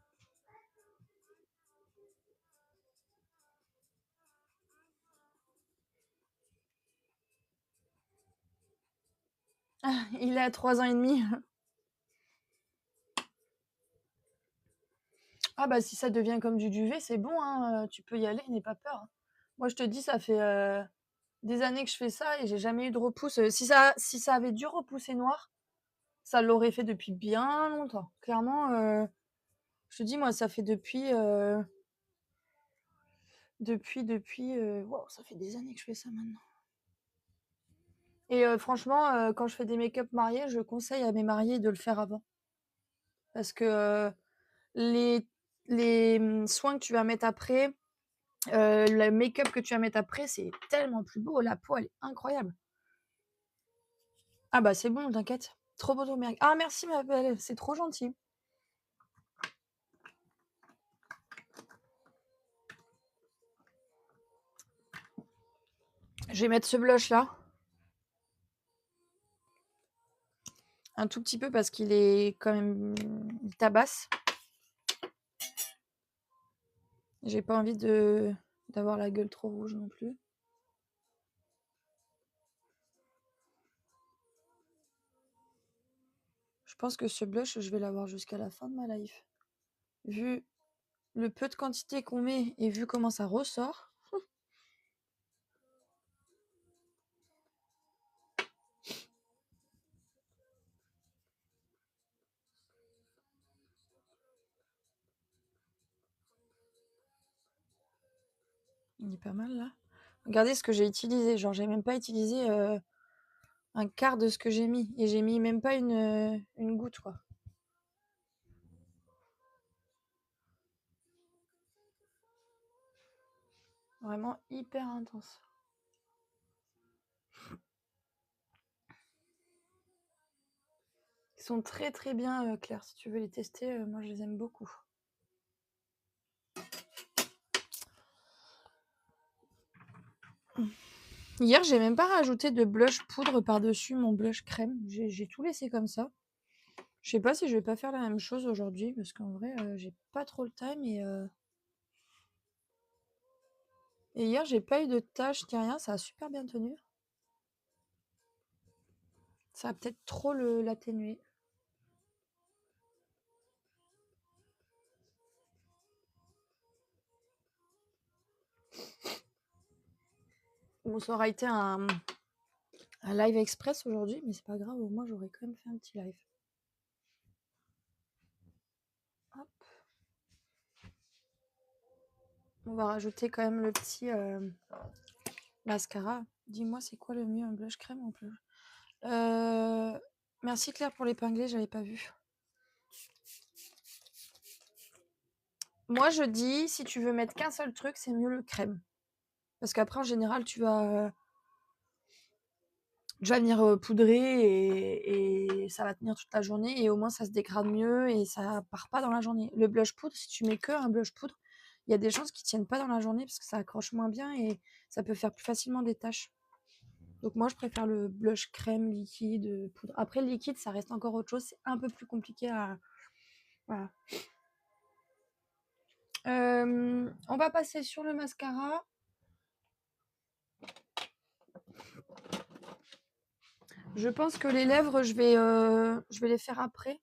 Ah, il est à 3 ans et demi. Ah bah si ça devient comme du duvet, c'est bon, hein, tu peux y aller, n'aie pas peur. Moi, je te dis, ça fait des années que je fais ça et j'ai jamais eu de repousse. Si ça avait dû repousser noir, ça l'aurait fait depuis bien longtemps. Clairement, je te dis, moi, ça fait wow, ça fait des années que je fais ça maintenant. Et franchement, quand je fais des make-up mariés, je conseille à mes mariés de le faire avant. Parce que les soins que tu vas mettre après, le make-up que tu vas mettre après, c'est tellement plus beau. La peau, elle est incroyable. Ah bah c'est bon, t'inquiète. Trop beau ton merc. Ah merci ma belle, c'est trop gentil. Je vais mettre ce blush là. Un tout petit peu parce qu'il est quand même... Il tabasse. J'ai pas envie d'avoir la gueule trop rouge non plus. Je pense que ce blush, je vais l'avoir jusqu'à la fin de ma life. Vu le peu de quantité qu'on met et vu comment ça ressort. Il est pas mal là. Regardez ce que j'ai utilisé. Genre, j'ai même pas utilisé un quart de ce que j'ai mis. Et j'ai mis même pas une goutte, quoi. Vraiment hyper intense. Ils sont très très bien, Claire. Si tu veux les tester, moi je les aime beaucoup. Hier, j'ai même pas rajouté de blush poudre par-dessus mon blush crème. J'ai tout laissé comme ça. Je sais pas si je vais pas faire la même chose aujourd'hui parce qu'en vrai, j'ai pas trop le time et hier, j'ai pas eu de taches ni rien. Ça a super bien tenu. Ça va peut-être trop l'atténuer. Bon, ça aura été un live express aujourd'hui, mais c'est pas grave. Au moins, j'aurais quand même fait un petit live. Hop. On va rajouter quand même le petit mascara. Dis-moi, c'est quoi le mieux, un blush crème ou un blush Merci Claire pour l'épingler, j'avais pas vu. Moi, je dis, si tu veux mettre qu'un seul truc, c'est mieux le crème. Parce qu'après, en général, tu vas venir poudrer et ça va tenir toute la journée. Et au moins, ça se dégrade mieux et ça part pas dans la journée. Le blush poudre, si tu mets que un blush poudre, il y a des chances qu'ils tiennent pas dans la journée parce que ça accroche moins bien et ça peut faire plus facilement des taches. Donc moi, je préfère le blush crème, liquide, poudre. Après, le liquide, ça reste encore autre chose. C'est un peu plus compliqué à... Voilà. On va passer sur le mascara. Je pense que les lèvres, je vais les faire après.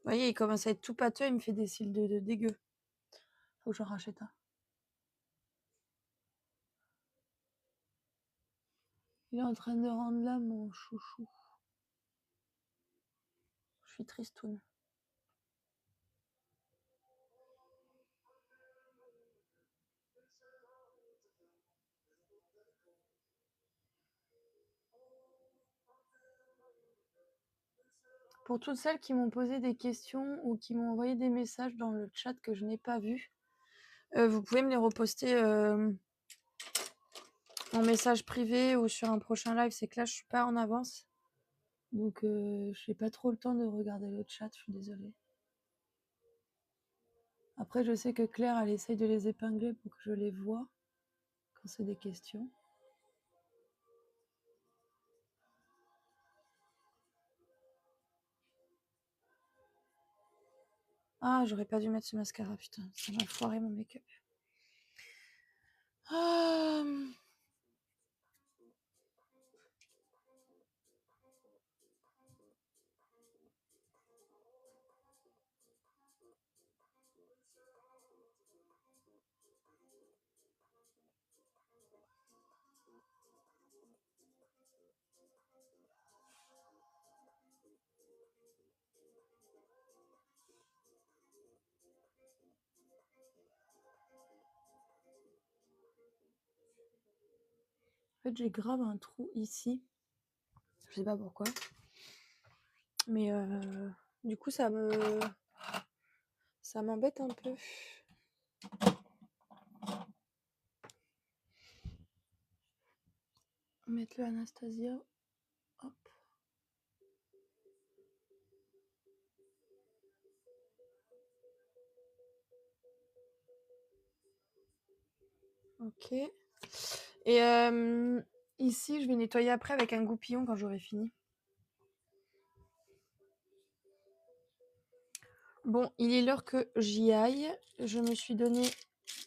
Vous voyez, il commence à être tout pâteux, il me fait des cils de dégueu. Faut que j'en rachète un. Il est en train de rendre là, mon chouchou. Je suis tristoune. Pour toutes celles qui m'ont posé des questions ou qui m'ont envoyé des messages dans le chat que je n'ai pas vu, vous pouvez me les reposter en message privé ou sur un prochain live. C'est que là, je suis pas en avance. Donc, je n'ai pas trop le temps de regarder le chat. Je suis désolée. Après, je sais que Claire, elle essaye de les épingler pour que je les voie quand c'est des questions. Ah, j'aurais pas dû mettre ce mascara, putain. Ça m'a foiré mon make-up. Ah. En fait, j'ai grave un trou ici. Je sais pas pourquoi. Mais du coup, ça m'embête un peu. Mettre le Anastasia. Hop. Ok. Et ici, je vais nettoyer après avec un goupillon quand j'aurai fini. Bon, il est l'heure que j'y aille. Je me suis donné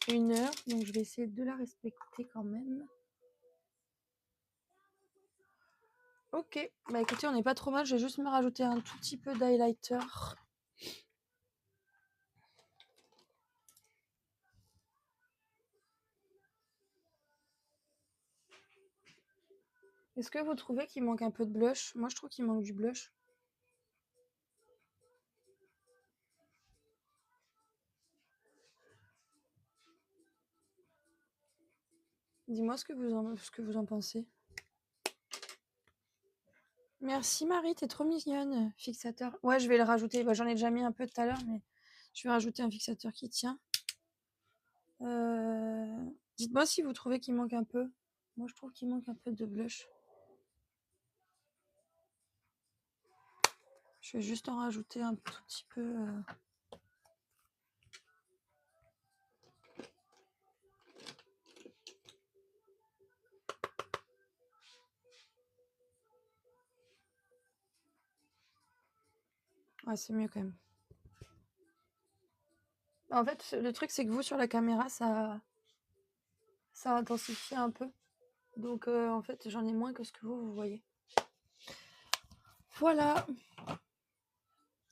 1 heure, donc je vais essayer de la respecter quand même. Ok, bah écoutez, on n'est pas trop mal. Je vais juste me rajouter un tout petit peu d'highlighter. Est-ce que vous trouvez qu'il manque un peu de blush? Moi, je trouve qu'il manque du blush. Dis-moi ce que vous en pensez. Merci Marie, t'es trop mignonne. Fixateur. Ouais, je vais le rajouter. Bah, j'en ai déjà mis un peu tout à l'heure, mais je vais rajouter un fixateur qui tient. Dites-moi si vous trouvez qu'il manque un peu. Moi, je trouve qu'il manque un peu de blush. Je vais juste en rajouter un tout petit peu. Ouais, c'est mieux quand même. En fait, le truc, c'est que vous, sur la caméra, ça intensifie un peu. Donc, en fait, j'en ai moins que ce que vous voyez. Voilà.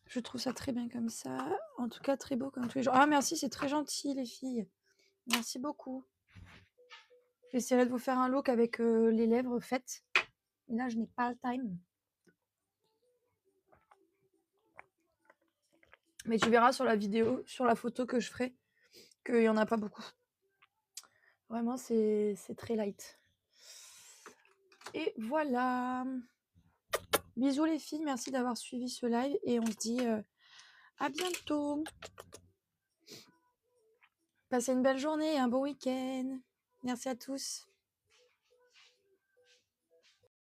Je trouve ça très bien comme ça. En tout cas, très beau comme tous les jours. Ah, merci, c'est très gentil, les filles. Merci beaucoup. J'essaierai de vous faire un look avec les lèvres faites. Et là, je n'ai pas le time. Mais tu verras sur la vidéo, sur la photo que je ferai, qu'il n'y en a pas beaucoup. Vraiment, c'est très light. Et voilà. Bisous les filles, merci d'avoir suivi ce live. Et on se dit à bientôt. Passez une belle journée et un bon week-end. Merci à tous.